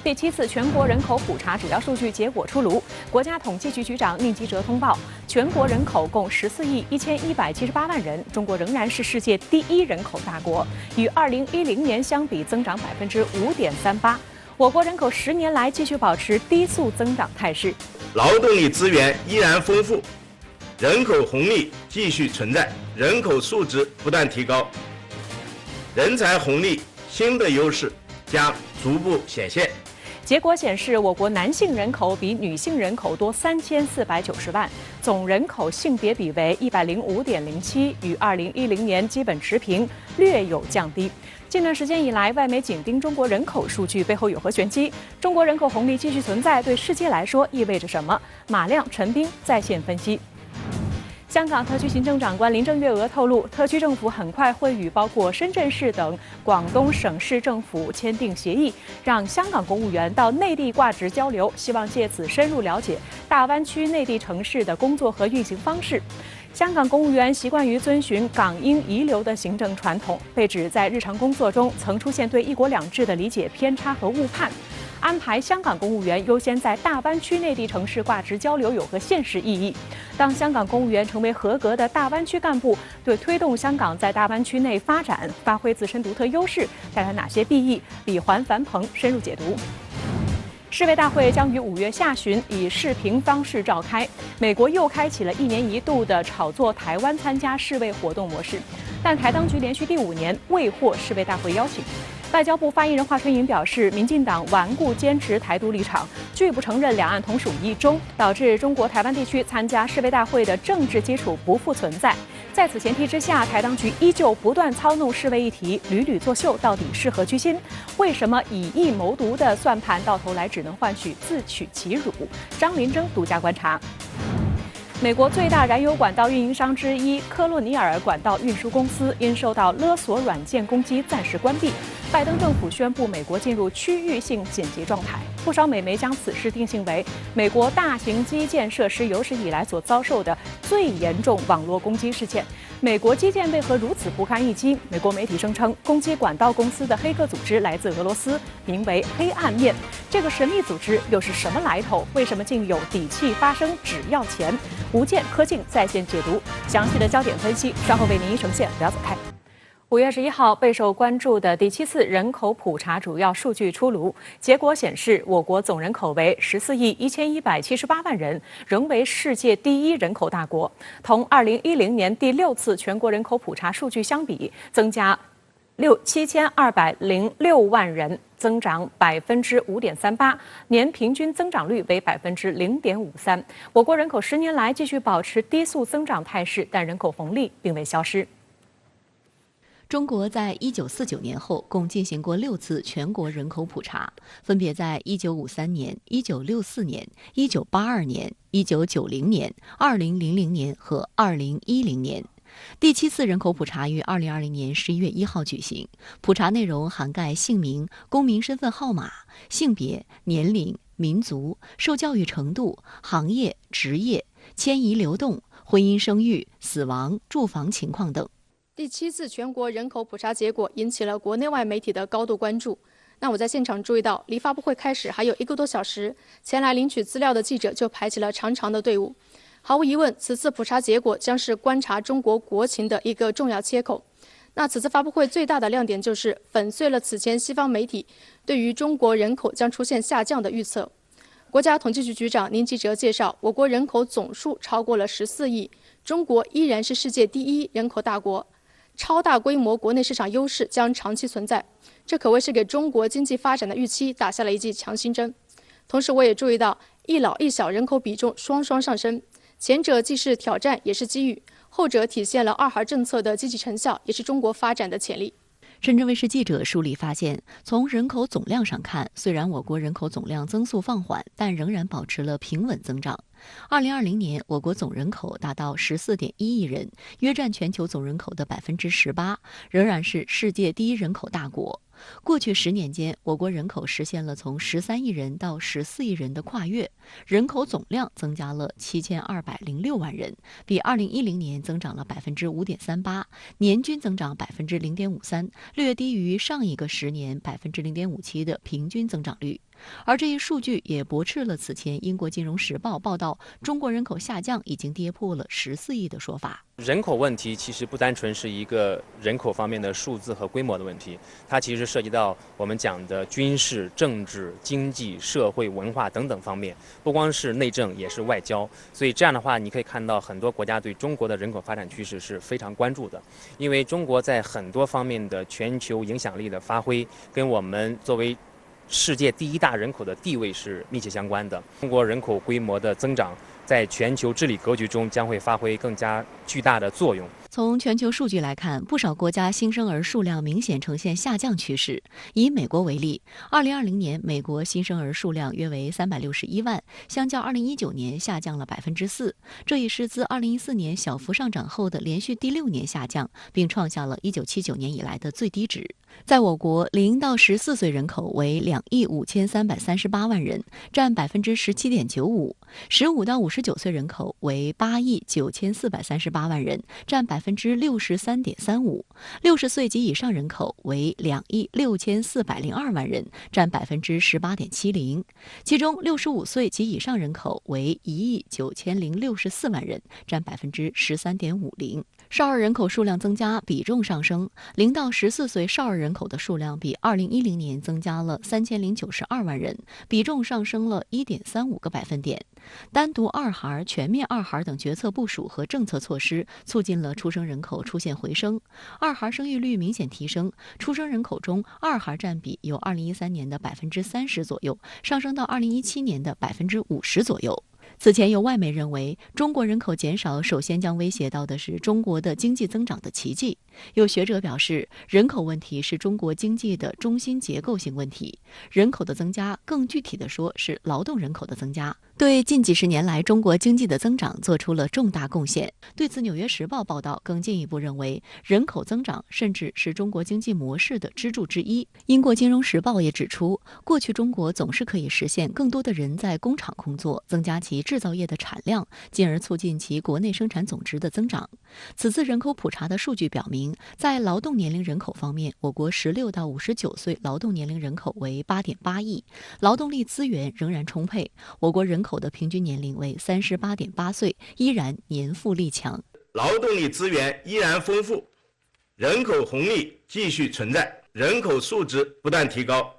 第7次全国人口普查主要数据结果出炉。国家统计局局长宁吉喆通报，全国人口共14亿1178万人，中国仍然是世界第1人口大国，与2010年相比增长5.38%。我国人口10年来继续保持低速增长态势，劳动力资源依然丰富，人口红利继续存在，人口素质不断提高，人才红利新的优势将逐步显现。结果显示，我国男性人口比女性人口多3490万，总人口性别比为105.07，与2010年基本持平，略有降低。近段时间以来，外媒紧盯中国人口数据背后有何玄机？中国人口红利继续存在，对世界来说意味着什么？马亮、陈斌在线分析。香港特区行政长官林郑月娥透露，特区政府很快会与包括深圳市等广东省市政府签订协议，让香港公务员到内地挂职交流，希望借此深入了解大湾区内地城市的工作和运行方式。香港公务员习惯于遵循港英遗留的行政传统，被指在日常工作中曾出现对一国两制的理解偏差和误判。安排香港公务员优先在大湾区内地城市挂职交流有何现实意义？当香港公务员成为合格的大湾区干部，对推动香港在大湾区内发展、发挥自身独特优势带来哪些裨益？李环、樊鹏深入解读。世卫大会将于5月下旬以视频方式召开。美国又开启了1年1度的炒作台湾参加世卫活动模式，但台当局连续第5年未获世卫大会邀请。外交部发言人华春莹表示，民进党顽固坚持台独立场，拒不承认两岸同属一中，导致中国台湾地区参加世卫大会的政治基础不复存在。在此前提之下，台当局依旧不断操弄世卫议题，屡屡作秀，到底是何居心？为什么以疫谋独的算盘到头来只能换取自取其辱？张林征独家观察。美国最大燃油管道运营商之一科洛尼尔管道运输公司因受到勒索软件攻击暂时关闭。拜登政府宣布美国进入区域性紧急状态，不少美媒将此事定性为美国大型基建设施有史以来所遭受的最严重网络攻击事件。美国基建为何如此不堪一击？美国媒体声称，攻击管道公司的黑客组织来自俄罗斯，名为“黑暗面”。这个神秘组织又是什么来头？为什么竟有底气发声只要钱？吴健、柯静在线解读，详细的焦点分析稍后为您呈现，不要走开。5月11号，备受关注的第7次人口普查主要数据出炉，结果显示，我国总人口为14亿1178万人，仍为世界第1人口大国。同2010年第6次全国人口普查数据相比，增加7206万人，增长5.38%，年平均增长率为0.53%。我国人口10年来继续保持低速增长态势，但人口红利并未消失。中国在1949年后共进行过6次全国人口普查，分别在1953年、1964年、1982年、1990年、2000年和2010年。第7次人口普查于2020年11月1号举行，普查内容涵盖姓名、公民身份号码、性别、年龄、民族、受教育程度、行业、职业、迁移流动、婚姻生育、死亡、住房情况等。第7次全国人口普查结果引起了国内外媒体的高度关注。那我在现场注意到，离发布会开始还有1个多小时，前来领取资料的记者就排起了长长的队伍。毫无疑问，此次普查结果将是观察中国国情的一个重要切口。那此次发布会最大的亮点就是粉碎了此前西方媒体对于中国人口将出现下降的预测。国家统计局局长宁吉喆介绍，我国人口总数超过了14亿，中国依然是世界第1人口大国。超大规模国内市场优势将长期存在，这可谓是给中国经济发展的预期打下了一剂强心针。同时，我也注意到一老一小人口比重双双上升，前者既是挑战也是机遇，后者体现了2孩政策的积极成效，也是中国发展的潜力。深圳卫视记者梳理发现，从人口总量上看，虽然我国人口总量增速放缓，但仍然保持了平稳增长。2020年，我国总人口达到14.1亿人，约占全球总人口的18%，仍然是世界第1人口大国。过去10年间，我国人口实现了从13亿人到14亿人的跨越，人口总量增加了7206万人，比2010年增长了5.38%，年均增长0.53%，略低于上一个10年0.57%的平均增长率。而这一数据也驳斥了此前英国金融时报报道中国人口下降已经跌破了14亿的说法。人口问题其实不单纯是一个人口方面的数字和规模的问题，它其实涉及到我们讲的军事、政治、经济、社会、文化等等方面，不光是内政，也是外交。所以这样的话，你可以看到很多国家对中国的人口发展趋势是非常关注的，因为中国在很多方面的全球影响力的发挥，跟我们作为世界第1大人口的地位是密切相关的。中国人口规模的增长，在全球治理格局中将会发挥更加巨大的作用。从全球数据来看，不少国家新生儿数量明显呈现下降趋势。以美国为例，2020年美国新生儿数量约为361万，相较2019年下降了4%。这也是自2014年小幅上涨后的连续第6年下降，并创下了1979年以来的最低值。在我国，0到14岁人口为2亿5338万人，占17.95%； 15到59岁人口为8亿9438万人，占63.35%； 60岁及以上人口为2亿6402万人，占18.70%。其中65岁及以上人口为1亿9064万人，占13.50%。少儿人口数量增加，比重上升，0到14岁少儿人口的数量比2010年增加了3092万人，比重上升了1.35个百分点。单独二孩、全面二孩等决策部署和政策措施，促进了出生人口出现回升，二孩生育率明显提升，出生人口中二孩占比由2013年的30%左右，上升到2017年的50%左右。此前有外媒认为，中国人口减少首先将威胁到的是中国的经济增长的奇迹。有学者表示，人口问题是中国经济的中心结构性问题，人口的增加，更具体的说是劳动人口的增加，对近几十年来中国经济的增长做出了重大贡献。对此，《纽约时报》报道更进一步认为，人口增长甚至是中国经济模式的支柱之一。英国《金融时报》也指出，过去中国总是可以实现更多的人在工厂工作，增加其制造业的产量，进而促进其国内生产总值的增长。此次人口普查的数据表明，在劳动年龄人口方面，我国16到59岁劳动年龄人口为8.8亿，劳动力资源仍然充沛，我国人口的平均年龄为38.8岁，依然年富力强。劳动力资源依然丰富，人口红利继续存在，人口素质不断提高，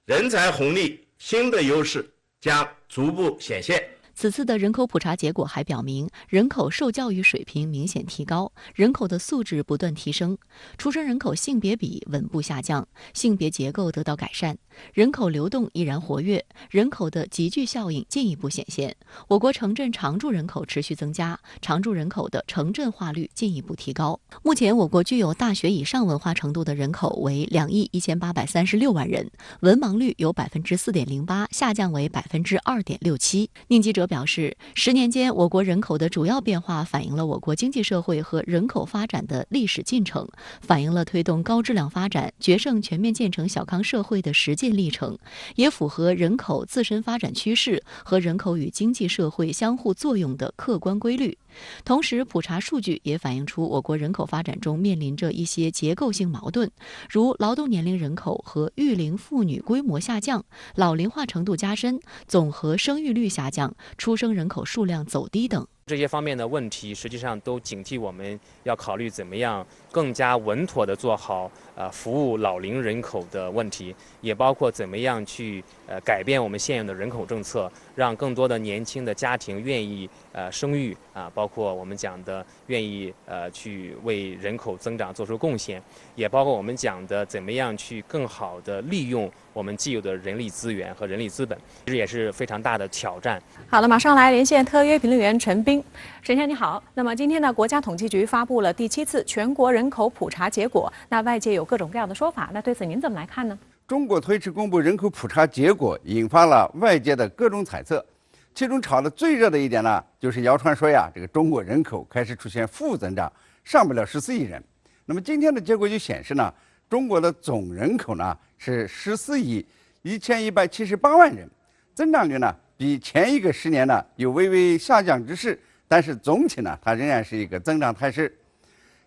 人才红利新的优势将逐步显现。此次的人口普查结果还表明，人口受教育水平明显提高，人口的素质不断提升，出生人口性别比稳步下降，性别结构得到改善，人口流动依然活跃，人口的集聚效应进一步显现。我国城镇常住人口持续增加，常住人口的城镇化率进一步提高。目前，我国具有大学以上文化程度的人口为2亿1836万人，文盲率由4.08%下降为2.67%。宁记者表示，10年间，我国人口的主要变化反映了我国经济社会和人口发展的历史进程，反映了推动高质量发展、决胜全面建成小康社会的实践历程，也符合人口自身发展趋势和人口与经济社会相互作用的客观规律。同时，普查数据也反映出我国人口发展中面临着一些结构性矛盾，如劳动年龄人口和育龄妇女规模下降、老龄化程度加深、总和生育率下降、出生人口数量走低等。这些方面的问题，实际上都警惕我们要考虑怎么样更加稳妥地做好服务老龄人口的问题，也包括怎么样去改变我们现有的人口政策，让更多的年轻的家庭愿意生育包括我们讲的愿意去为人口增长做出贡献，也包括我们讲的怎么样去更好地利用我们既有的人力资源和人力资本，其实也是非常大的挑战。好了，马上来连线特约评论员陈斌。沈先生你好，那么今天呢，国家统计局发布了第7次全国人口普查结果，那外界有各种各样的说法，那对此您怎么来看呢？中国推迟公布人口普查结果，引发了外界的各种猜测。其中炒得最热的一点呢，就是谣传说呀，这个中国人口开始出现负增长，上不了14亿人。那么今天的结果就显示呢，中国的总人口呢是14亿1178万人，增长率呢比前一个10年呢有微微下降之势，但是总体呢它仍然是一个增长态势。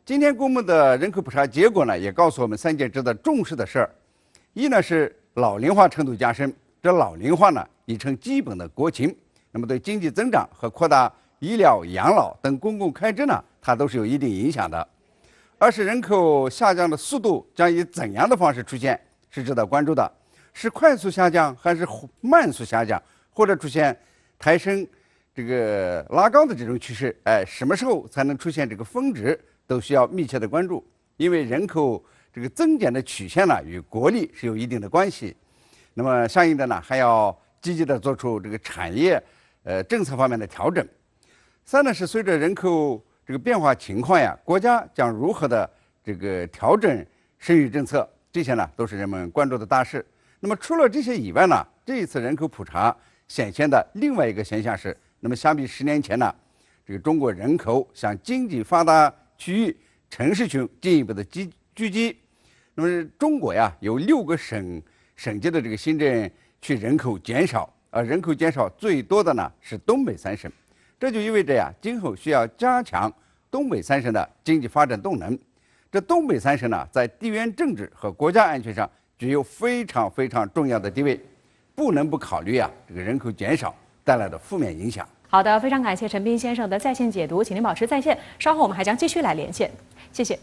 今天公布的人口普查结果呢，也告诉我们3件值得重视的事儿。一呢是老龄化程度加深，这老龄化呢已成基本的国情，那么对经济增长和扩大医疗、养老等公共开支呢，它都是有一定影响的。而是人口下降的速度将以怎样的方式出现，是值得关注的。是快速下降还是慢速下降，或者出现抬升这个拉高的这种趋势？什么时候才能出现这个峰值，都需要密切的关注。因为人口这个增减的曲线呢，与国力是有一定的关系。那么相应的呢，还要积极的做出这个产业政策方面的调整。三呢是随着人口这个变化情况呀，国家将如何的这个调整生育政策，这些呢都是人们关注的大事。那么除了这些以外呢，这一次人口普查显现的另外一个现象是，那么相比10年前呢，这个中国人口向经济发达区域城市群进一步的聚集。那么中国呀有6个省级的这个行政区人口减少，而人口减少最多的呢是东北3省。这就意味着呀，今后需要加强东北3省的经济发展动能。这东北3省呢，在地缘政治和国家安全上具有非常重要的地位，不能不考虑这个人口减少带来的负面影响。好的，非常感谢陈斌先生的在线解读，请您保持在线，稍后我们还将继续来连线，谢谢。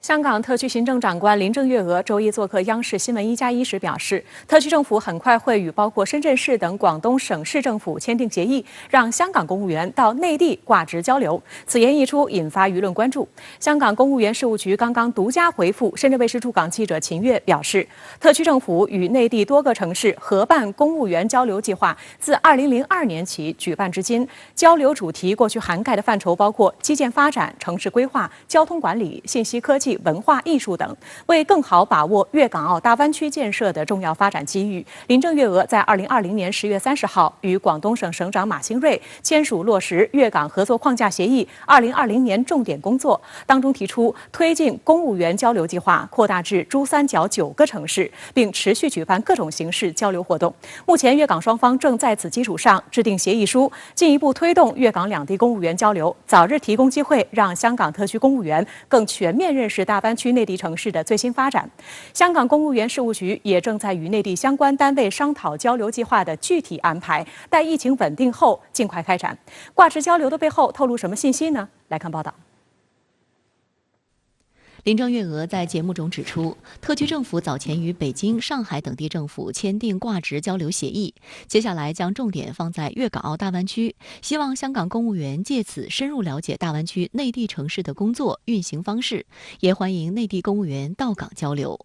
香港特区行政长官林郑月娥周一做客央视新闻1+1时表示，特区政府很快会与包括深圳市等广东省市政府签订协议，让香港公务员到内地挂职交流。此言一出，引发舆论关注。香港公务员事务局刚刚独家回复深圳卫视驻港记者秦月表示，特区政府与内地多个城市合办公务员交流计划，自2002年起举办至今。交流主题过去涵盖的范畴包括基建发展、城市规划、交通管理、信息科技、文化艺术等。为更好把握粤港澳大湾区建设的重要发展机遇，林郑月娥在2020年10月30号与广东省省长马兴瑞签署落实粤港合作框架协议2020年重点工作，当中提出推进公务员交流计划扩大至珠三角9个城市，并持续举办各种形式交流活动。目前粤港双方正在此基础上制定协议书，进一步推动粤港两地公务员交流，早日提供机会让香港特区公务员更全面认识大湾区内地城市的最新发展。香港公务员事务局也正在与内地相关单位商讨交流计划的具体安排，待疫情稳定后尽快开展。挂职交流的背后透露什么信息呢？来看报道。林郑月娥在节目中指出，特区政府早前与北京、上海等地政府签订挂职交流协议，接下来将重点放在粤港澳大湾区，希望香港公务员借此深入了解大湾区内地城市的工作运行方式，也欢迎内地公务员到港交流。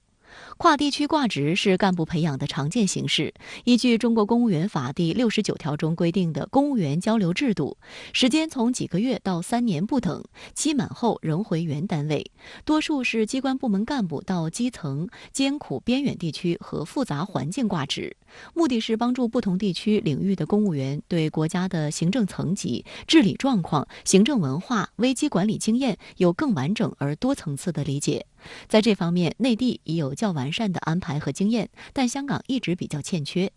跨地区挂职是干部培养的常见形式。依据《中国公务员法》第69条中规定的公务员交流制度，时间从几个月到3年不等，期满后仍回原单位。多数是机关部门干部到基层、艰苦边远地区和复杂环境挂职，目的是帮助不同地区领域的公务员对国家的行政层级、治理状况、行政文化、危机管理经验有更完整而多层次的理解。在这方面，内地已有较完善的安排和经验，但香港一直比较欠缺。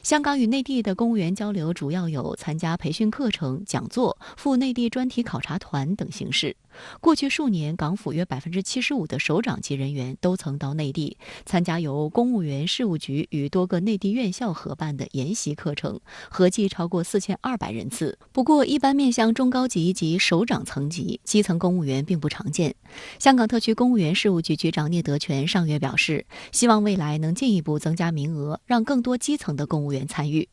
香港与内地的公务员交流主要有参加培训课程、讲座、赴内地专题考察团等形式。过去数年，港府约75%的首长级人员都曾到内地参加由公务员事务局与多个内地院校合办的研习课程，合计超过4200人次。不过，一般面向中高级及首长层级，基层公务员并不常见。香港特区公务员事务局局长聂德权上月表示，希望未来能进一步增加名额，让更多基层的公务员参与。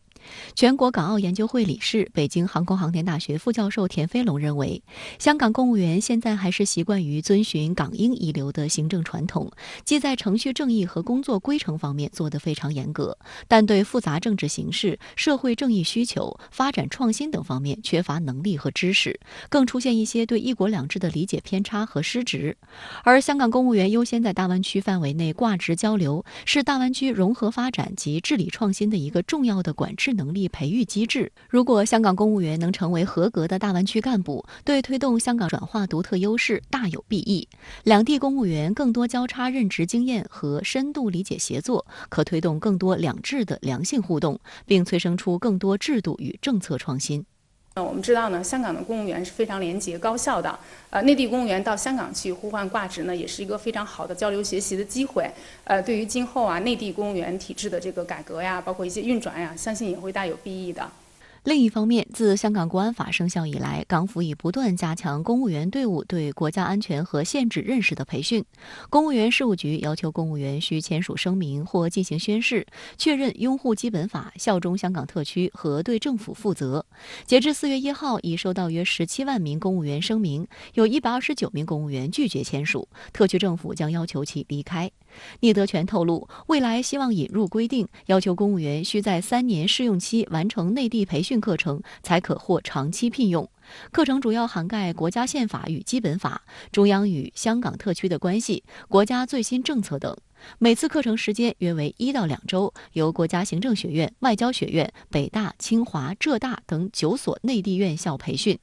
全国港澳研究会理事、北京航空航天大学副教授田飞龙认为，香港公务员现在还是习惯于遵循港英遗留的行政传统，既在程序正义和工作规程方面做得非常严格，但对复杂政治形势、社会正义需求、发展创新等方面缺乏能力和知识，更出现一些对一国两制的理解偏差和失职。而香港公务员优先在大湾区范围内挂职交流，是大湾区融合发展及治理创新的一个重要的管制能力培育机制。如果香港公务员能成为合格的大湾区干部，对推动香港转化独特优势大有裨益。两地公务员更多交叉任职经验和深度理解协作，可推动更多两制的良性互动，并催生出更多制度与政策创新。我们知道呢，香港的公务员是非常廉洁高效的。内地公务员到香港去互换挂职呢，也是一个非常好的交流学习的机会。对于今后啊内地公务员体制的这个改革呀，包括一些运转呀，相信也会大有裨益的。另一方面，自香港国安法生效以来，港府已不断加强公务员队伍对国家安全和宪制认识的培训。公务员事务局要求公务员需签署声明或进行宣誓，确认拥护基本法、效忠香港特区和对政府负责。截至4月1号，已收到约17万名公务员声明，有129名公务员拒绝签署，特区政府将要求其离开。聂德权透露，未来希望引入规定，要求公务员需在3年试用期完成内地培训课程，才可获长期聘用。课程主要涵盖国家宪法与基本法、中央与香港特区的关系、国家最新政策等。每次课程时间约为1到2周，由国家行政学院、外交学院、北大、清华、浙大等9所内地院校培训。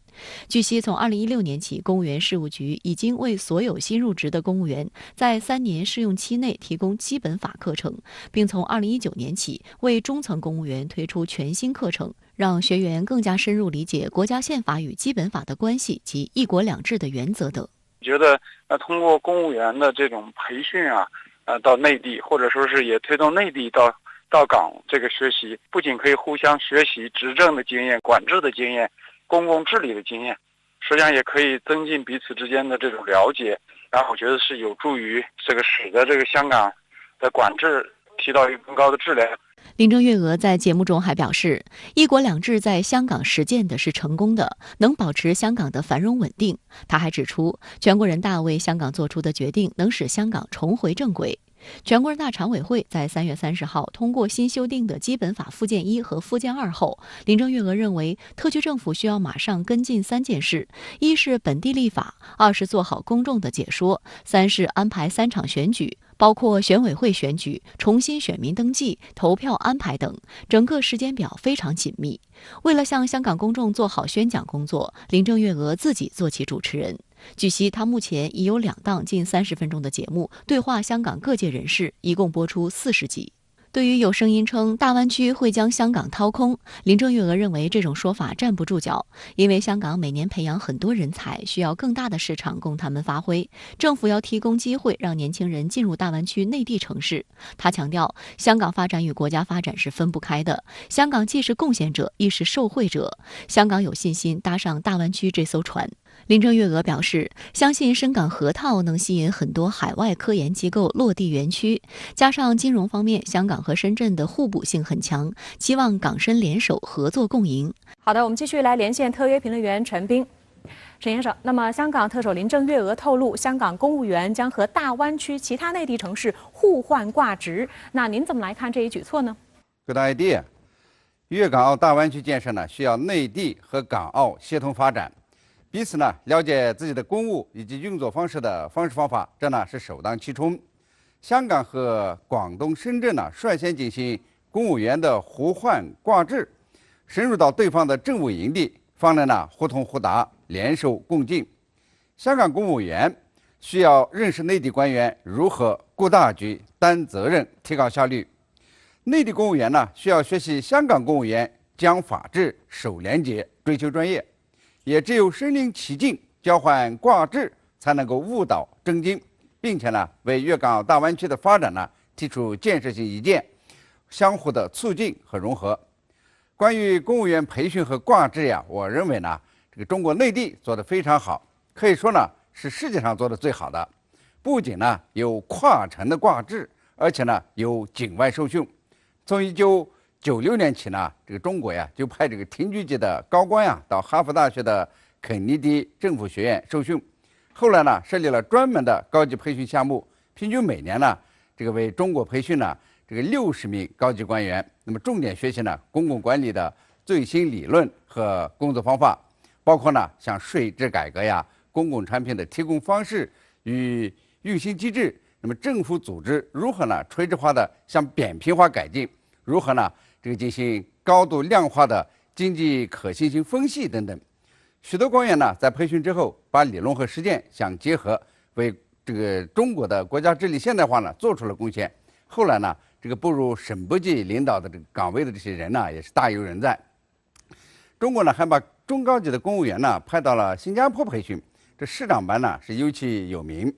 据悉，从2016年起，公务员事务局已经为所有新入职的公务员在3年试用期内提供基本法课程，并从2019年起为中层公务员推出全新课程，让学员更加深入理解国家宪法与基本法的关系及一国两制的原则等。觉得通过公务员的这种培训啊，到内地，或者说是也推动内地到港这个学习，不仅可以互相学习执政的经验、管制的经验、公共治理的经验，实际上也可以增进彼此之间的这种了解。然后我觉得是有助于这个使得这个香港的管制提到一个更高的质量。林郑月娥在节目中还表示，一国两制在香港实践的是成功的，能保持香港的繁荣稳定。她还指出，全国人大为香港做出的决定能使香港重回正轨。全国人大常委会在3月30号通过新修订的基本法附件1和附件2后，林郑月娥认为，特区政府需要马上跟进3件事：一是本地立法，2是做好公众的解说，3是安排3场选举，包括选委会选举、重新选民登记、投票安排等，整个时间表非常紧密。为了向香港公众做好宣讲工作，林郑月娥自己做起主持人。据悉，他目前已有2档近30分钟的节目，对话香港各界人士，一共播出40集。对于有声音称大湾区会将香港掏空，林郑月娥认为这种说法站不住脚，因为香港每年培养很多人才，需要更大的市场供他们发挥，政府要提供机会让年轻人进入大湾区内地城市。他强调，香港发展与国家发展是分不开的，香港既是贡献者，亦是受惠者，香港有信心搭上大湾区这艘船。林郑月娥表示，相信深港河套能吸引很多海外科研机构落地园区，加上金融方面，香港和深圳的互补性很强，期望港深联手合作共赢。好的，我们继续来连线特约评论员陈斌。陈先生，那么香港特首林郑月娥透露，香港公务员将和大湾区其他内地城市互换挂职，那您怎么来看这一举措呢？ Good idea。粤港澳大湾区建设呢，需要内地和港澳协同发展。彼此呢了解自己的公务以及运作方式的方式方法，这呢是首当其冲。香港和广东、深圳呢率先进行公务员的互换挂职，深入到对方的政务营地，方能呢互通互达，联手共进。香港公务员需要认识内地官员如何顾大局、担责任、提高效率；内地公务员呢需要学习香港公务员讲法治、守廉洁、追求专业。也只有身临其境交换挂职，才能够误导真经，并且呢为粤港澳大湾区的发展呢提出建设性意见，相互的促进和融合。关于公务员培训和挂职呀，我认为呢这个中国内地做得非常好，可以说呢是世界上做得最好的。不仅呢有跨城的挂职，而且呢有境外受训。从1996年起呢，这个中国呀就派这个厅局级的高官呀到哈佛大学的肯尼迪政府学院受训。后来呢，设立了专门的高级培训项目，平均每年呢，这个为中国培训呢这个60名高级官员。那么重点学习呢公共管理的最新理论和工作方法，包括呢像税制改革呀、公共产品的提供方式与运行机制。那么政府组织如何呢垂直化的向扁平化改进？如何呢这个进行高度量化的经济可行性分析等等。许多官员呢在培训之后，把理论和实践相结合，为这个中国的国家治理现代化呢做出了贡献。后来呢，这个步入省部级领导的这个岗位的这些人呢，也是大有人在。中国呢还把中高级的公务员呢派到了新加坡培训，这市长班呢是尤其有名。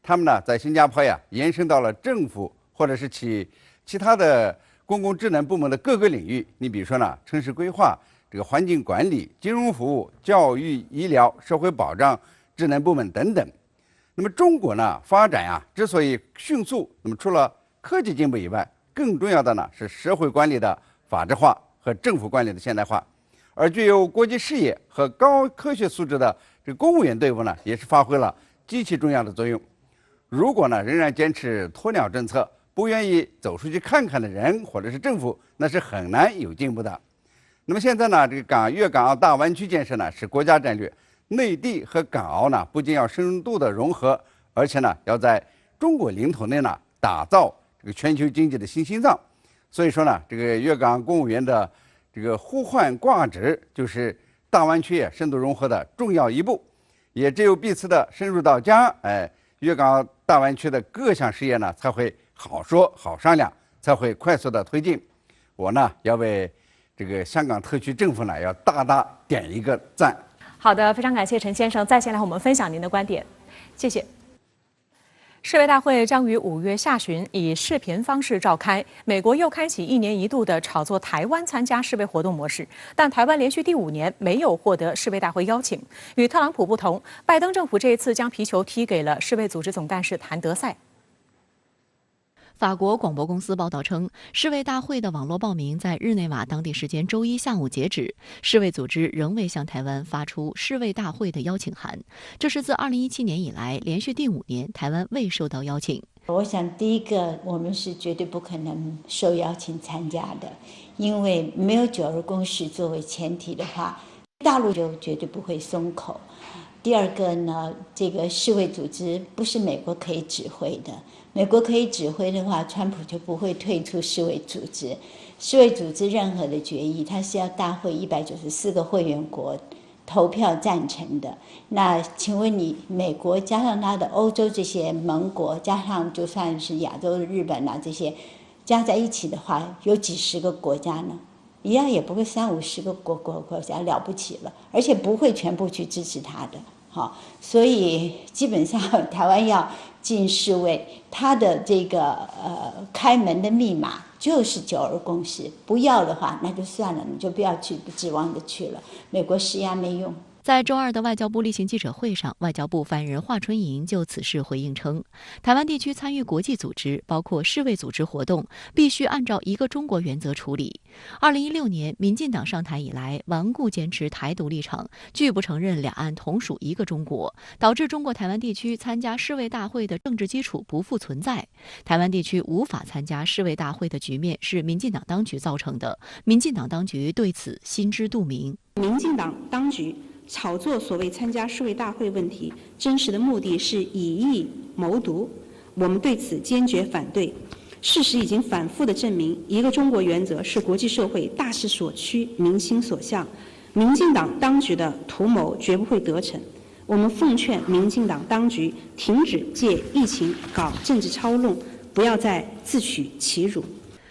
他们呢在新加坡呀延伸到了政府或者是其他的公共职能部门的各个领域。你比如说呢，城市规划、这个环境管理、金融服务、教育、医疗、社会保障职能部门等等。那么中国呢发展呀之所以迅速，那么除了科技进步以外，更重要的呢是社会管理的法治化和政府管理的现代化。而具有国际视野和高科学素质的这个公务员队伍呢，也是发挥了极其重要的作用。如果呢仍然坚持鸵鸟政策，不愿意走出去看看的人或者是政府，那是很难有进步的。那么现在呢，这个粤港澳大湾区建设呢是国家战略，内地和港澳呢不仅要深度的融合，而且呢要在中国领土内呢打造这个全球经济的新心脏。所以说呢，这个粤港公务员的这个互换挂职，就是大湾区深度融合的重要一步。也只有彼此的深入到家，粤港澳大湾区的各项事业呢才会好说好商量，才会快速的推进。我呢要为这个香港特区政府呢要大大点一个赞。好的，非常感谢陈先生在线来和我们分享您的观点，谢谢。世卫大会将于5月下旬以视频方式召开。美国又开启1年1度的炒作台湾参加世卫活动模式，但台湾连续第5年没有获得世卫大会邀请。与特朗普不同，拜登政府这一次将皮球踢给了世卫组织总干事谭德赛。法国广播公司报道称，世卫大会的网络报名在日内瓦当地时间周一下午截止。世卫组织仍未向台湾发出世卫大会的邀请函，这是自2017年以来连续第5年台湾未受到邀请。我想第一个，我们是绝对不可能受邀请参加的，因为没有9·2共识作为前提的话，大陆就绝对不会松口。第二个呢，这个世卫组织不是美国可以指挥的。美国可以指挥的话，川普就不会退出世卫组织。世卫组织任何的决议，它是要大会194个会员国投票赞成的。那请问你，美国加上它的欧洲这些盟国，加上就算是亚洲的日本啊这些，加在一起的话，有几十个国家呢？一样也不会30-50个国家了不起了，而且不会全部去支持他的。好，所以基本上台湾要进世卫，它的这个开门的密码就是9·2共识，不要的话那就算了，你就不要去，不指望着去了，美国施压没用。在周二的外交部例行记者会上，外交部发言人华春莹就此事回应称，台湾地区参与国际组织，包括世卫组织活动，必须按照一个中国原则处理。2016年，民进党上台以来，顽固坚持台独立场，拒不承认两岸同属一个中国，导致中国台湾地区参加世卫大会的政治基础不复存在。台湾地区无法参加世卫大会的局面是民进党当局造成的，民进党当局对此心知肚明。民进党当局炒作所谓参加世卫大会问题，真实的目的是以疫谋独，我们对此坚决反对。事实已经反复的证明，一个中国原则是国际社会大势所趋、民心所向。民进党当局的图谋绝不会得逞。我们奉劝民进党当局停止借疫情搞政治操弄，不要再自取其辱。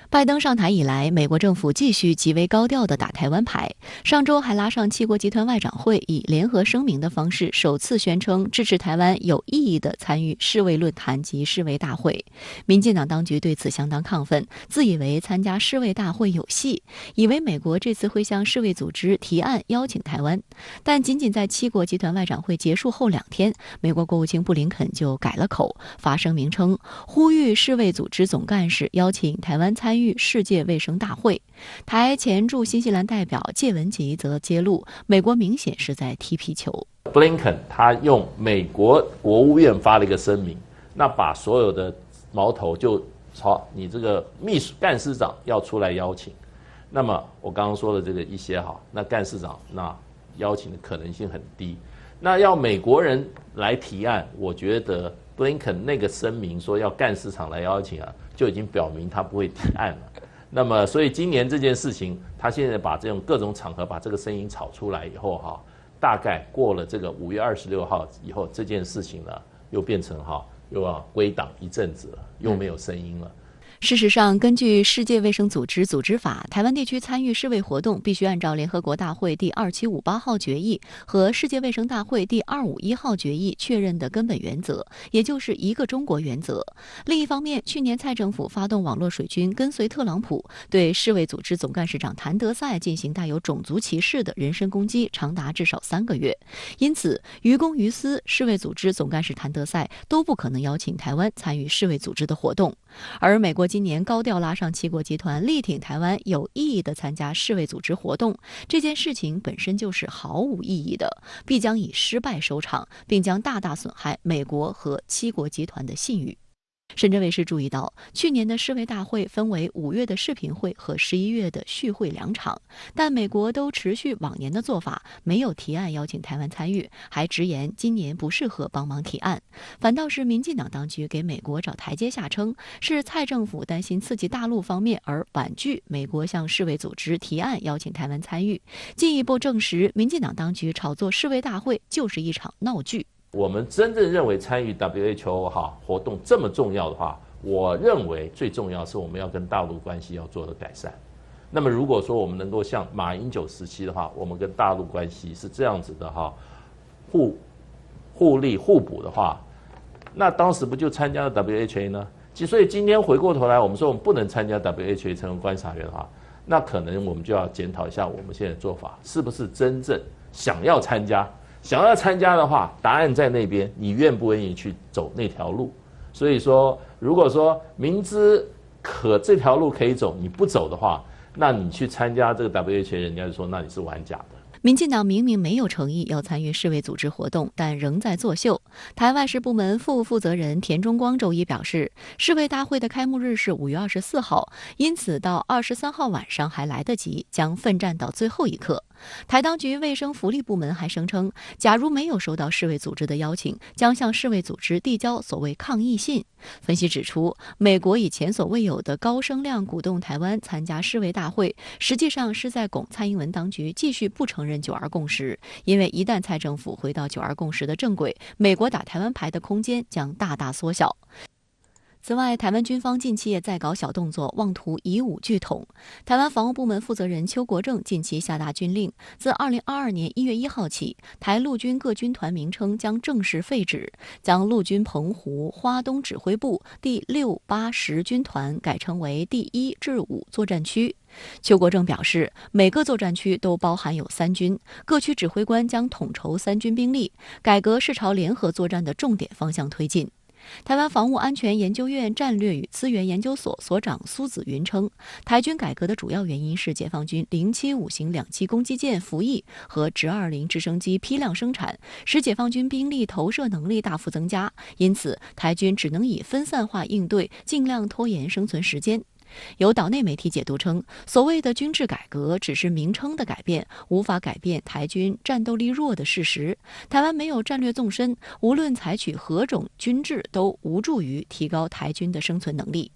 拜登上台以来，美国政府继续极为高调地打台湾牌。上周还拉上7国集团外长会，以联合声明的方式首次宣称支持台湾有意义地参与世卫论坛及世卫大会。民进党当局对此相当亢奋，自以为参加世卫大会有戏，以为美国这次会向世卫组织提案邀请台湾。但仅仅在7国集团外长会结束后2天，美国国务卿布林肯就改了口，发声明称呼吁世卫组织总干事邀请台湾参与世界卫生大会。台前驻新西兰代表介文吉则揭露，美国明显是在踢皮球。布林肯他用美国国务院发了一个声明，那把所有的矛头就朝你这个秘书干事长要出来邀请。那么我刚刚说的这个一些好，那干事长那邀请的可能性很低。那要美国人来提案，我觉得布林肯那个声明说要干事长来邀请啊，就已经表明他不会提案了。那么，所以今年这件事情，他现在把这种各种场合把这个声音炒出来以后哈，大概过了这个5月26号以后，这件事情呢又变成又要归档一阵子了，又没有声音了。事实上，根据世界卫生组织组织法，台湾地区参与世卫活动必须按照联合国大会第2758号决议和世界卫生大会第251号决议确认的根本原则，也就是一个中国原则。另一方面，去年蔡政府发动网络水军，跟随特朗普对世卫组织总干事长谭德赛进行带有种族歧视的人身攻击，长达至少3个月。因此，于公于私，世卫组织总干事谭德赛都不可能邀请台湾参与世卫组织的活动。而美国今年高调拉上7国集团，力挺台湾有意义地参加世卫组织活动，这件事情本身就是毫无意义的，必将以失败收场，并将大大损害美国和7国集团的信誉。深圳卫视注意到，去年的世卫大会分为5月的视频会和11月的续会2场，但美国都持续往年的做法，没有提案邀请台湾参与，还直言今年不适合帮忙提案。反倒是民进党当局给美国找台阶下，称是蔡政府担心刺激大陆方面而婉拒美国向世卫组织提案邀请台湾参与，进一步证实民进党当局炒作世卫大会就是一场闹剧。我们真正认为参与 WHO 活动这么重要的话，我认为最重要是我们要跟大陆关系要做的改善。那么如果说我们能够像马英九时期的话，我们跟大陆关系是这样子的互利互补的话，那当时不就参加了 WHO 呢？所以今天回过头来，我们说我们不能参加 WHO 成为观察员的话，那可能我们就要检讨一下我们现在的做法是不是真正想要参加。想要参加的话，答案在那边，你愿不愿意去走那条路？所以说，如果说明知这条路可以走，你不走的话，那你去参加这个 WHO， 人家就说那你是玩假的。民进党明明没有诚意要参与世卫组织活动，但仍在作秀。台外事部门副负责人田中光周一表示，世卫大会的开幕日是5月24号，因此到23号晚上还来得及，将奋战到最后一刻。台当局卫生福利部门还声称，假如没有收到世卫组织的邀请，将向世卫组织递交所谓抗议信。分析指出，美国以前所未有的高声量鼓动台湾参加世卫大会，实际上是在拱蔡英文当局继续不承认9·2共识，因为一旦蔡政府回到9·2共识的正轨，美国打台湾牌的空间将大大缩小。此外，台湾军方近期也在搞小动作，妄图以武拒统。台湾防务部门负责人邱国正近期下达军令，自2022年1月1号起，台陆军各军团名称将正式废止，将陆军澎湖花东指挥部第6、8、10军团改称为第1至5作战区。邱国正表示，每个作战区都包含有3军，各区指挥官将统筹3军兵力，改革是朝联合作战的重点方向推进。台湾防务安全研究院战略与资源研究所所长苏子云称，台军改革的主要原因是解放军075型2栖攻击舰服役和直20直升机批量生产，使解放军兵力投射能力大幅增加，因此台军只能以分散化应对，尽量拖延生存时间。有岛内媒体解读称，所谓的军制改革只是名称的改变，无法改变台军战斗力弱的事实。台湾没有战略纵深，无论采取何种军制都无助于提高台军的生存能力。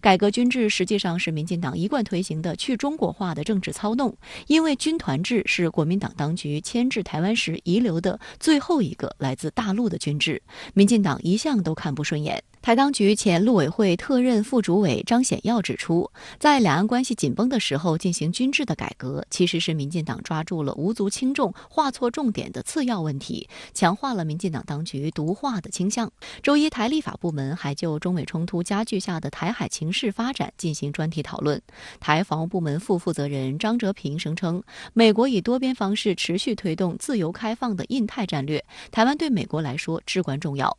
改革军制实际上是民进党一贯推行的去中国化的政治操弄，因为军团制是国民党当局迁至台湾时遗留的最后一个来自大陆的军制，民进党一向都看不顺眼。台当局前陆委会特任副主委张显耀指出，在两岸关系紧绷的时候进行军制的改革，其实是民进党抓住了无足轻重、画错重点的次要问题，强化了民进党当局独化的倾向。周一，台立法部门还就中美冲突加剧下的台海情势发展进行专题讨论。台防务部门副负责人张哲平声称，美国以多边方式持续推动自由开放的印太战略，台湾对美国来说至关重要。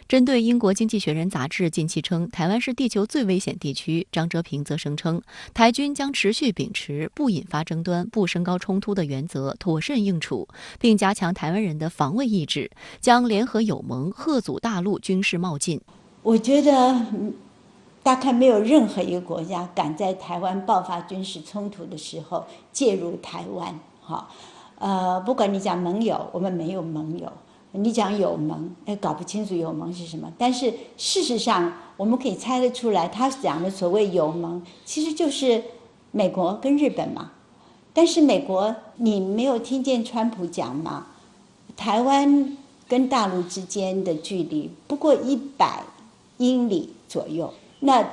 针对英国经济学人杂志近期称台湾是地球最危险地区，张哲平则声称，台军将持续秉持不引发争端、不升高冲突的原则，妥善应处，并加强台湾人的防卫意志，将联合友盟遏阻大陆军事冒进。我觉得大概没有任何一个国家敢在台湾爆发军事冲突的时候介入台湾。不管你讲盟友，我们没有盟友。你讲友盟，搞不清楚友盟是什么。但是事实上，我们可以猜得出来，他讲的所谓友盟，其实就是美国跟日本嘛。但是美国，你没有听见川普讲吗？台湾跟大陆之间的距离不过100英里左右。那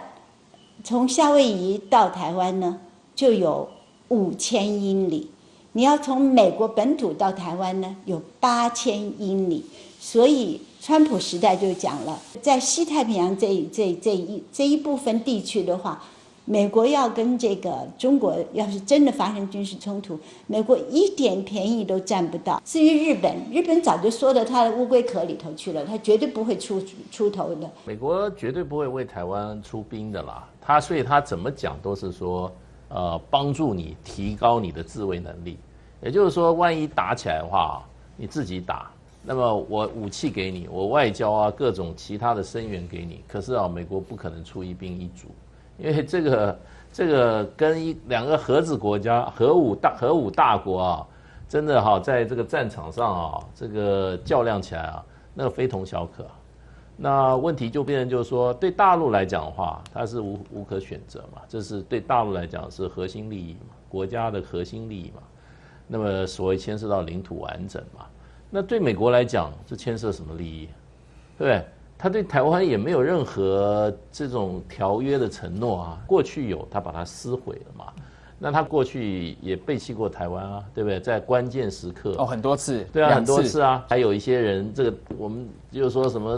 从夏威夷到台湾呢，就有5000英里。你要从美国本土到台湾呢，有8000英里。所以川普时代就讲了，在西太平洋这一部分地区的话，美国要跟这个中国要是真的发生军事冲突，美国一点便宜都占不到。至于日本早就缩到他的乌龟壳里头去了，他绝对不会出头的。美国绝对不会为台湾出兵的啦，所以他怎么讲都是说，帮助你提高你的自卫能力。也就是说，万一打起来的话，你自己打。那么我武器给你，我外交啊各种其他的声援给你，可是美国不可能出一兵一卒，因为这个跟两个核子国家、核武大国啊，真的在这个战场上这个较量起来那个非同小可。那问题就变成就是说，对大陆来讲的话，它是无可选择嘛，这是对大陆来讲是核心利益嘛，国家的核心利益嘛。那么所谓牵涉到领土完整嘛。那对美国来讲，这牵涉什么利益？对不对？他对台湾也没有任何这种条约的承诺过去有，他把它撕毁了嘛。那他过去也背弃过台湾对不对？在关键时刻很多次，对很多次还有一些人，这个我们就说什么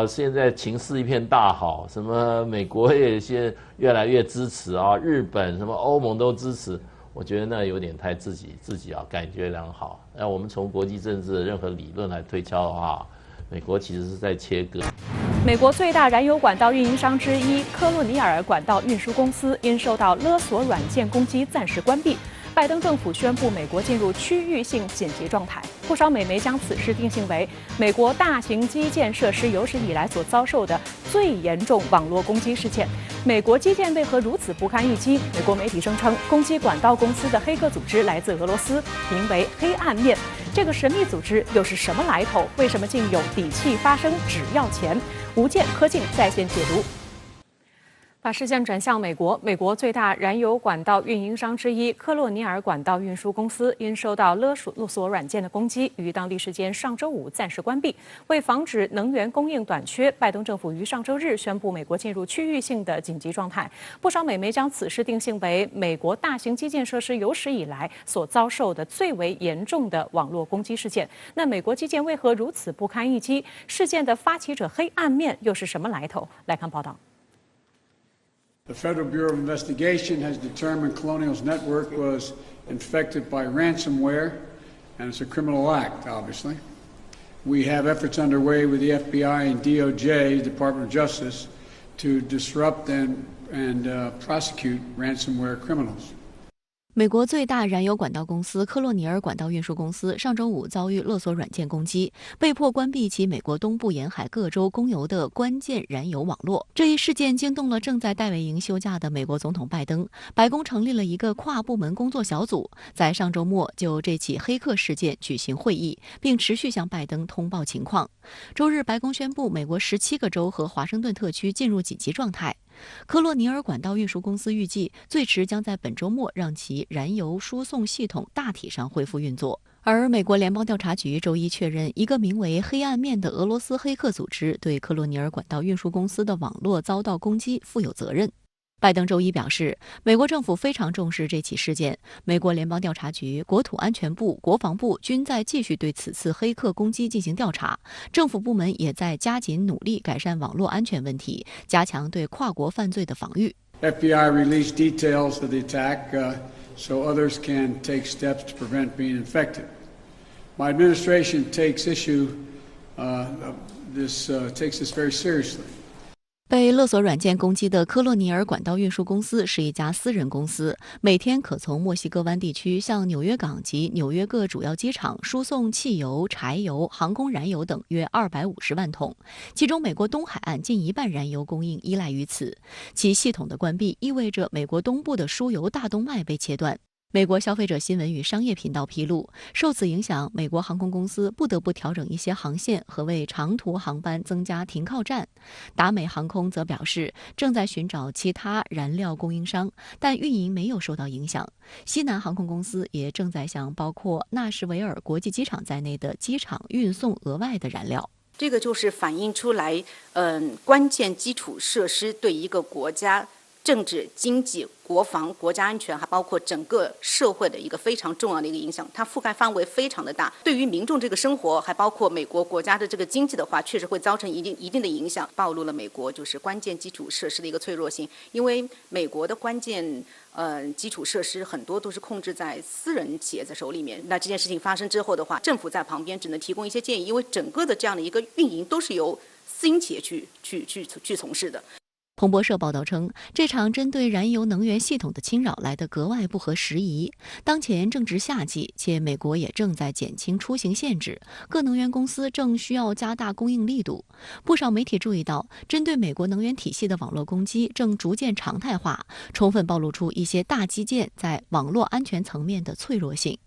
现在情势一片大好，什么美国也有一些越来越支持日本什么欧盟都支持。我觉得那有点太自己感觉良好。那我们从国际政治的任何理论来推敲的话，美国其实是在切割。美国最大燃油管道运营商之一科洛尼尔管道运输公司因受到勒索软件攻击暂时关闭。拜登政府宣布美国进入区域性紧急状态，不少美媒将此事定性为美国大型基建设施有史以来所遭受的最严重网络攻击事件。美国基建为何如此不堪一击？美国媒体声称，攻击管道公司的黑客组织来自俄罗斯，名为黑暗面。这个神秘组织又是什么来头？为什么竟有底气发声只要钱？吴健、柯静在线解读。把视线转向美国，美国最大燃油管道运营商之一科洛尼尔管道运输公司因受到勒索软件的攻击，于当地时间上周五暂时关闭。为防止能源供应短缺，拜登政府于上周日宣布美国进入区域性的紧急状态。不少美媒将此事定性为美国大型基建设施有史以来所遭受的最为严重的网络攻击事件。那美国基建为何如此不堪一击？事件的发起者黑暗面又是什么来头？来看报道。The Federal Bureau of Investigation has determined Colonial's network was infected by ransomware, and it's a criminal act, obviously. We have efforts underway with the FBI and DOJ, Department of Justice, to disrupt and prosecute ransomware criminals. 美国最大燃油管道公司科洛尼尔管道运输公司上周五遭遇勒索软件攻击，被迫关闭其美国东部沿海各州供油的关键燃油网络。这一事件惊动了正在戴维营休假的美国总统拜登，白宫成立了一个跨部门工作小组，在上周末就这起黑客事件举行会议，并持续向拜登通报情况。周日，白宫宣布美国17个州和华盛顿特区进入紧急状态。科洛尼尔管道运输公司预计最迟将在本周末让其燃油输送系统大体上恢复运作。而美国联邦调查局周一确认，一个名为黑暗面的俄罗斯黑客组织对科洛尼尔管道运输公司的网络遭到攻击负有责任。拜登周一表示，美国政府非常重视这起事件，美国联邦调查局、国土安全部、国防部均在继续对此次黑客攻击进行调查，政府部门也在加紧努力改善网络安全问题，加强对跨国犯罪的防御。FBI released details of the attack, so others can take steps to prevent being infected. My administration takes this very seriously. 被勒索软件攻击的科洛尼尔管道运输公司是一家私人公司，每天可从墨西哥湾地区向纽约港及纽约各主要机场输送汽油、柴油、航空燃油等约250万桶，其中美国东海岸近一半燃油供应依赖于此。其系统的关闭意味着美国东部的输油大动脉被切断。美国消费者新闻与商业频道披露，受此影响，美国航空公司不得不调整一些航线和为长途航班增加停靠站。达美航空则表示，正在寻找其他燃料供应商，但运营没有受到影响。西南航空公司也正在向包括纳什维尔国际机场在内的机场运送额外的燃料。这个就是反映出来，关键基础设施对一个国家政治、经济、国防、国家安全，还包括整个社会的一个非常重要的一个影响，它覆盖范围非常的大。对于民众这个生活，还包括美国国家的这个经济的话，确实会造成一定的影响，暴露了美国就是关键基础设施的一个脆弱性。因为美国的关键基础设施很多都是控制在私人企业的手里面。那这件事情发生之后的话，政府在旁边只能提供一些建议，因为整个的这样的一个运营都是由私营企业去从事的。彭博社报道称，这场针对燃油能源系统的侵扰来得格外不合时宜。当前正值夏季，且美国也正在减轻出行限制，各能源公司正需要加大供应力度。不少媒体注意到，针对美国能源体系的网络攻击正逐渐常态化，充分暴露出一些大基建在网络安全层面的脆弱性。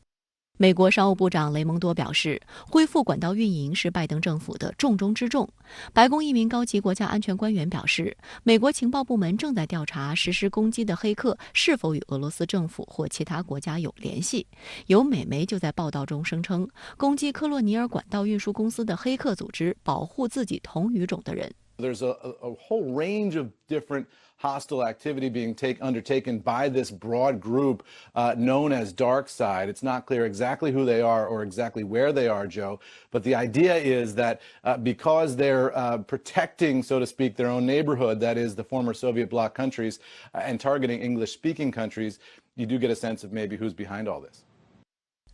美国商务部长雷蒙多表示，恢复管道运营是拜登政府的重中之重。白宫一名高级国家安全官员表示，美国情报部门正在调查实施攻击的黑客是否与俄罗斯政府或其他国家有联系。有美媒就在报道中声称，攻击科洛尼尔管道运输公司的黑客组织保护自己同语种的人。There's a whole range of different hostile activity being undertaken by this broad group known as DarkSide. It's not clear exactly who they are or exactly where they are, Joe, but the idea is that because they're protecting, so to speak, their own neighborhood, that is the former Soviet bloc countries, and targeting English-speaking countries, you do get a sense of maybe who's behind all this.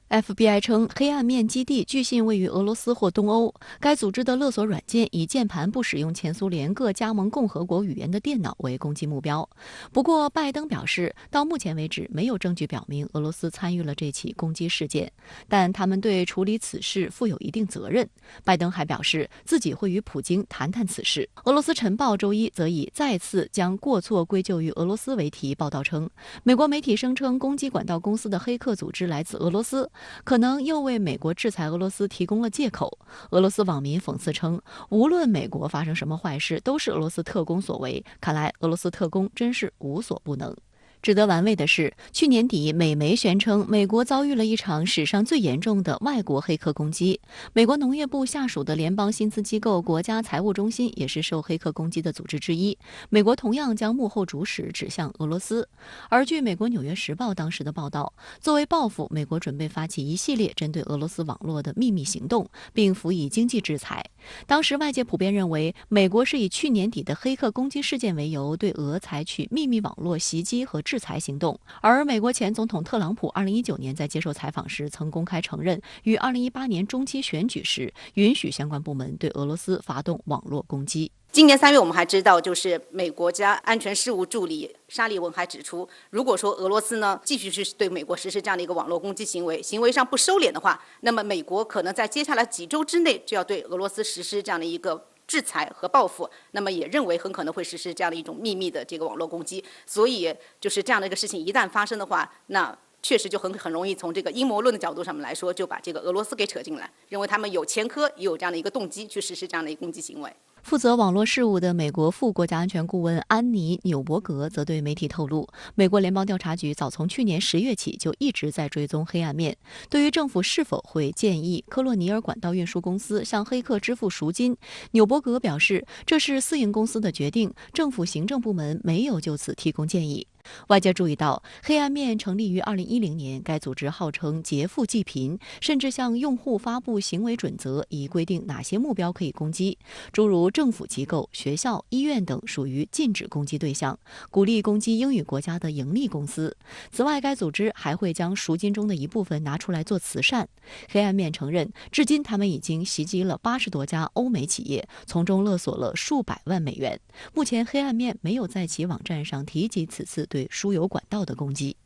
FBI 称，黑暗面基地据信位于俄罗斯或东欧。该组织的勒索软件以键盘不使用前苏联各加盟共和国语言的电脑为攻击目标。不过，拜登表示，到目前为止没有证据表明俄罗斯参与了这起攻击事件，但他们对处理此事负有一定责任。拜登还表示，自己会与普京谈谈此事。俄罗斯晨报周一则以再次将过错归咎于俄罗斯为题报道称，美国媒体声称攻击管道公司的黑客组织来自俄罗斯，可能又为美国制裁俄罗斯提供了借口。俄罗斯网民讽刺称，无论美国发生什么坏事，都是俄罗斯特工所为。看来俄罗斯特工真是无所不能。值得玩味的是，去年底，美媒宣称美国遭遇了一场史上最严重的外国黑客攻击。美国农业部下属的联邦薪资机构国家财务中心也是受黑客攻击的组织之一。美国同样将幕后主使指向俄罗斯。而据美国《纽约时报》当时的报道，作为报复，美国准备发起一系列针对俄罗斯网络的秘密行动，并辅以经济制裁。当时外界普遍认为，美国是以去年底的黑客攻击事件为由，对俄采取秘密网络袭击和制裁行动。而美国前总统特朗普2019年在接受采访时曾公开承认，于2018年中期选举时允许相关部门对俄罗斯发动网络攻击。今年3月，我们还知道，就是美国家安全事务助理沙利文还指出，如果说俄罗斯呢继续是对美国实施这样的一个网络攻击行为上不收敛的话，那么美国可能在接下来几周之内就要对俄罗斯实施这样的一个制裁和报复，那么也认为很可能会实施这样的一种秘密的这个网络攻击。所以就是这样的一个事情一旦发生的话，那确实就很容易从这个阴谋论的角度上面来说，就把这个俄罗斯给扯进来，认为他们有前科，也有这样的一个动机去实施这样的一个攻击行为。负责网络事务的美国副国家安全顾问安妮·纽伯格则对媒体透露，美国联邦调查局早从去年10月起就一直在追踪黑暗面。对于政府是否会建议科洛尼尔管道运输公司向黑客支付赎金，纽伯格表示，这是私营公司的决定，政府行政部门没有就此提供建议。外界注意到，黑暗面成立于2010年，该组织号称劫富济贫，甚至向用户发布行为准则，以规定哪些目标可以攻击，诸如政府机构、学校、医院等属于禁止攻击对象，鼓励攻击英语国家的盈利公司。此外，该组织还会将赎金中的一部分拿出来做慈善。黑暗面承认，至今他们已经袭击了80多家欧美企业，从中勒索了数百万美元。目前，黑暗面没有在其网站上提及此次对输油管道的攻击。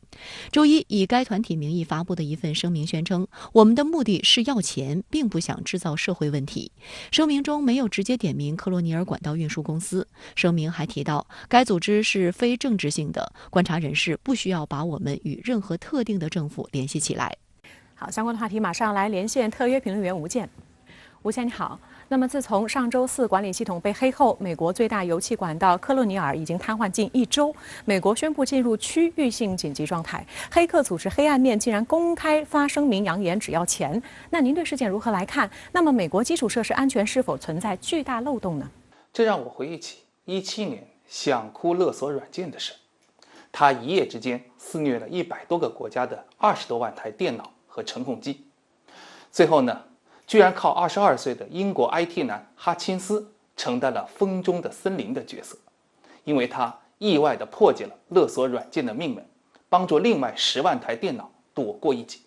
周一，以该团体名义发布的一份声明宣称，我们的目的是要钱，并不想制造社会问题。声明中没有直接点名科洛尼尔管道运输公司。声明还提到，该组织是非政治性的，观察人士不需要把我们与任何特定的政府联系起来。好，相关的话题马上来连线特约评论员吴健。吴先你好。那么，自从上周4管理系统被黑后，美国最大油气管道科洛尼尔已经瘫痪近1周，美国宣布进入区域性紧急状态。黑客组织黑暗面竟然公开发声明扬言只要钱，那您对事件如何来看？那么，美国基础设施安全是否存在巨大漏洞呢？这让我回忆起17年想哭勒索软件的事。他一夜之间肆虐了100多个国家的20多万台电脑和程控机。最后呢，居然靠22岁的英国 IT 男哈钦斯承担了风中的森林的角色，因为他意外地破解了勒索软件的命门，帮助另外10万台电脑躲过一劫。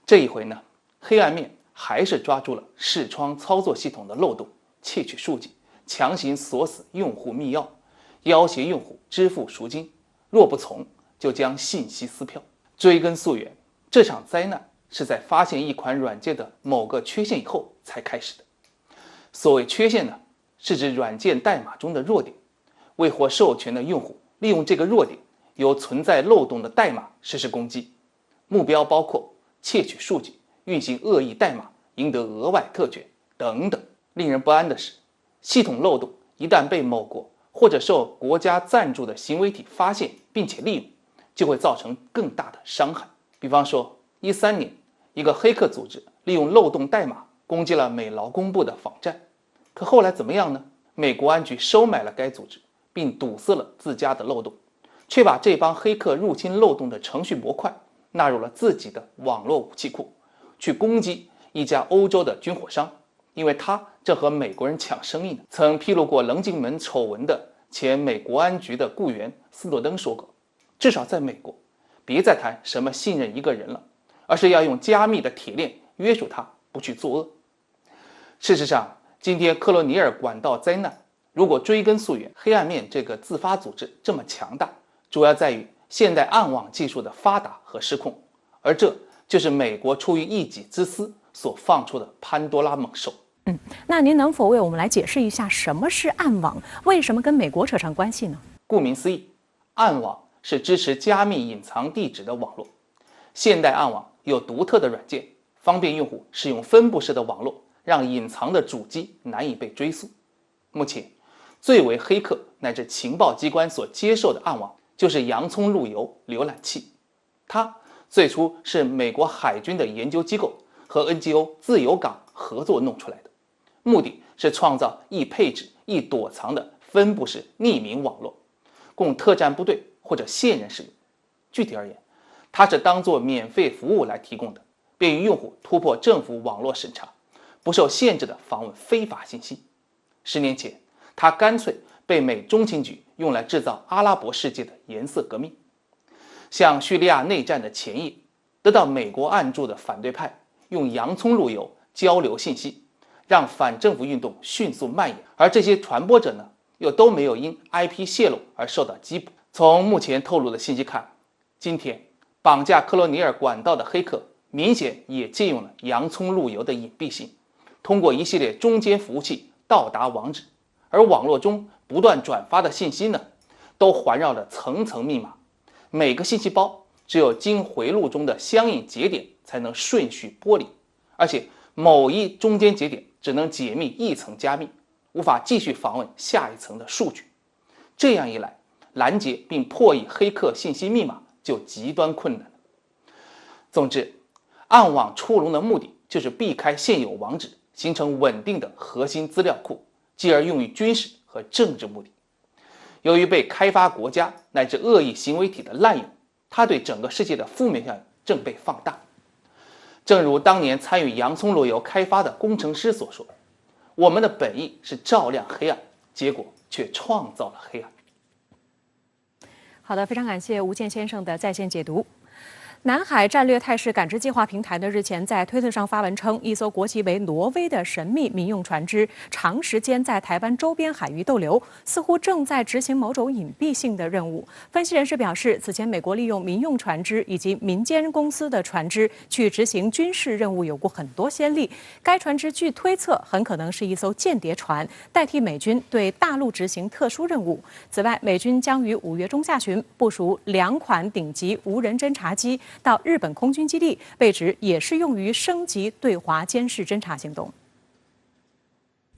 这一回呢，黑暗面还是抓住了视窗操作系统的漏洞，窃取数据，强行锁死用户密钥，要挟用户支付赎金，若不从就将信息撕票。追根溯源，这场灾难是在发现一款软件的某个缺陷以后才开始的。所谓缺陷呢，是指软件代码中的弱点，未获授权的用户利用这个弱点，由存在漏洞的代码实施攻击，目标包括窃取数据、运行恶意代码、赢得额外特权等等。令人不安的是，系统漏洞一旦被某国或者受国家赞助的行为体发现并且利用，就会造成更大的伤害。比方说13年，一个黑客组织利用漏洞代码攻击了美劳工部的网站，可后来怎么样呢？美国安局收买了该组织，并堵塞了自家的漏洞，却把这帮黑客入侵漏洞的程序模块纳入了自己的网络武器库，去攻击一家欧洲的军火商，因为他正和美国人抢生意呢。曾披露过棱镜门丑闻的前美国安局的雇员斯诺登说过，至少在美国，别再谈什么信任一个人了，而是要用加密的铁链约束他不去作恶。事实上，今天克罗尼尔管道灾难，如果追根溯源，黑暗面这个自发组织这么强大，主要在于现代暗网技术的发达和失控，而这就是美国出于一己之私所放出的潘多拉猛兽。那您能否为我们来解释一下什么是暗网，为什么跟美国扯上关系呢？顾名思义，暗网是支持加密隐藏地址的网络。现代暗网有独特的软件，方便用户使用分布式的网络，让隐藏的主机难以被追溯。目前最为黑客乃至情报机关所接受的暗网就是洋葱路由浏览器。它最初是美国海军的研究机构和 NGO 自由港合作弄出来的，目的是创造易配置、易躲藏的分布式匿名网络，供特战部队或者线人使用。具体而言，它是当作免费服务来提供的，便于用户突破政府网络审查，不受限制的访问非法信息。10年前，它干脆被美中情局用来制造阿拉伯世界的颜色革命。像叙利亚内战的前夜，得到美国暗助的反对派用洋葱路由交流信息，让反政府运动迅速蔓延，而这些传播者呢，又都没有因 IP 泄露而受到缉捕。从目前透露的信息看，今天绑架克罗尼尔管道的黑客明显也借用了洋葱路由的隐蔽性，通过一系列中间服务器到达网址，而网络中不断转发的信息呢，都环绕着层层密码，每个信息包只有经回路中的相应节点才能顺序剥离，而且某一中间节点只能解密一层加密，无法继续访问下一层的数据。这样一来，拦截并破译黑客信息密码就极端困难了。总之，暗网出笼的目的就是避开现有网址，形成稳定的核心资料库，继而用于军事和政治目的。由于被开发国家乃至恶意行为体的滥用，它对整个世界的负面效应正被放大。正如当年参与洋葱路由开发的工程师所说，我们的本意是照亮黑暗，结果却创造了黑暗。好的，非常感谢吴健先生的在线解读。南海战略态势感知计划平台日前在推特上发文称，一艘国籍为挪威的神秘民用船只长时间在台湾周边海域逗留，似乎正在执行某种隐蔽性的任务。分析人士表示，此前美国利用民用船只以及民间公司的船只去执行军事任务有过很多先例。该船只据推测很可能是一艘间谍船，代替美军对大陆执行特殊任务。此外，美军将于5月中下旬部署2款顶级无人侦察机到日本空军基地，被指也是用于升级对华监视侦察行动。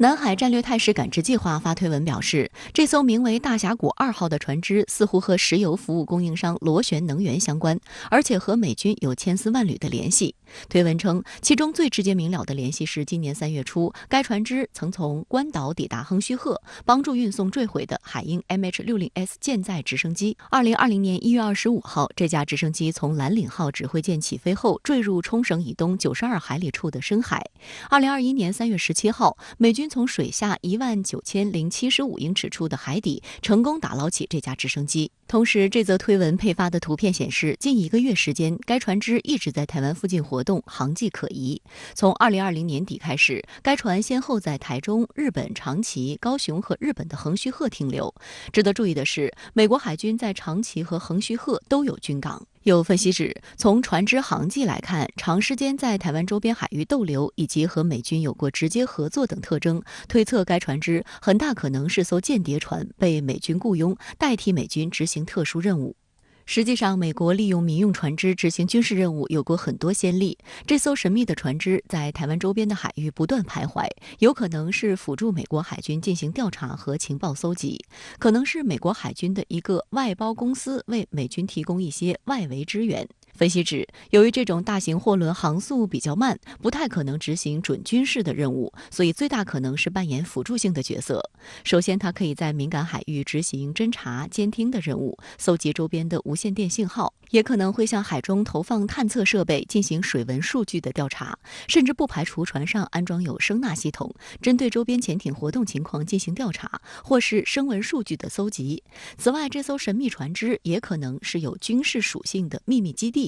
南海战略态势感知计划发推文表示，这艘名为大峡谷2号的船只似乎和石油服务供应商螺旋能源相关，而且和美军有千丝万缕的联系。推文称，其中最直接明了的联系是今年3月初，该船只曾从关岛抵达横须贺，帮助运送坠毁的海鹰 MH-60S 舰载直升机。2020年1月25号，这架直升机从蓝岭号指挥舰起飞后，坠入冲绳以东92海里处的深海。2021年3月17号，美军从水下19075英尺处的海底成功打捞起这架直升机。同时，这则推文配发的图片显示，近1个月时间，该船只一直在台湾附近活动，航迹可疑。从2020年底开始，该船先后在台中、日本长崎、高雄和日本的横须贺停留。值得注意的是，美国海军在长崎和横须贺都有军港。有分析指，从船只航迹来看，长时间在台湾周边海域逗留，以及和美军有过直接合作等特征，推测该船只很大可能是艘间谍船，被美军雇佣，代替美军执行特殊任务。实际上，美国利用民用船只执行军事任务有过很多先例。这艘神秘的船只在台湾周边的海域不断徘徊，有可能是辅助美国海军进行调查和情报搜集，可能是美国海军的一个外包公司为美军提供一些外围支援。分析指，由于这种大型货轮航速比较慢，不太可能执行准军事的任务，所以最大可能是扮演辅助性的角色。首先，它可以在敏感海域执行侦察、监听的任务，搜集周边的无线电信号，也可能会向海中投放探测设备进行水文数据的调查，甚至不排除船上安装有声纳系统，针对周边潜艇活动情况进行调查，或是声纹数据的搜集。此外，这艘神秘船只也可能是有军事属性的秘密基地。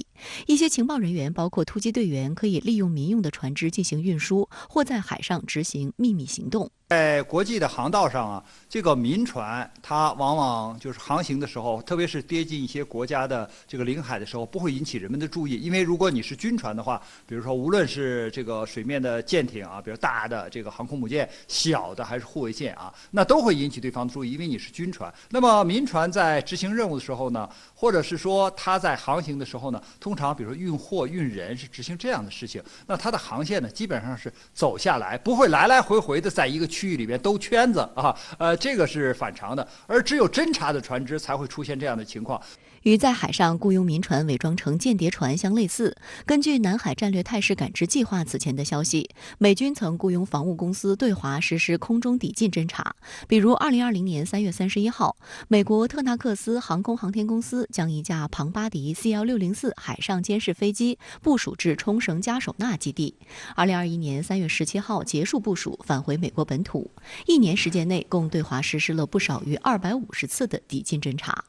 一些情报人员，包括突击队员，可以利用民用的船只进行运输，或在海上执行秘密行动。在国际的航道上啊，这个民船它往往就是航行的时候，特别是接近一些国家的这个领海的时候，不会引起人们的注意。因为如果你是军船的话，比如说无论是这个水面的舰艇啊，比如大的这个航空母舰，小的还是护卫舰啊，那都会引起对方的注意，因为你是军船。那么民船在执行任务的时候呢，或者是说它在航行的时候呢，通常比如说运货运人是执行这样的事情，那它的航线呢基本上是走下来，不会来来回回的在一个区域里边兜圈子啊，这个是反常的，而只有侦察的船只才会出现这样的情况。与在海上雇佣民船伪装成间谍船相类似。根据南海战略态势感知计划此前的消息，美军曾雇佣防务公司对华实施空中抵近侦察。比如2020年3月31号，美国特纳克斯航空航天公司将一架庞巴迪 C-1604 海上监视飞机部署至冲绳加手纳基地。2021年3月17号结束部署，返回美国本土。1年时间内，共对华实施了不少于250次的抵近侦察。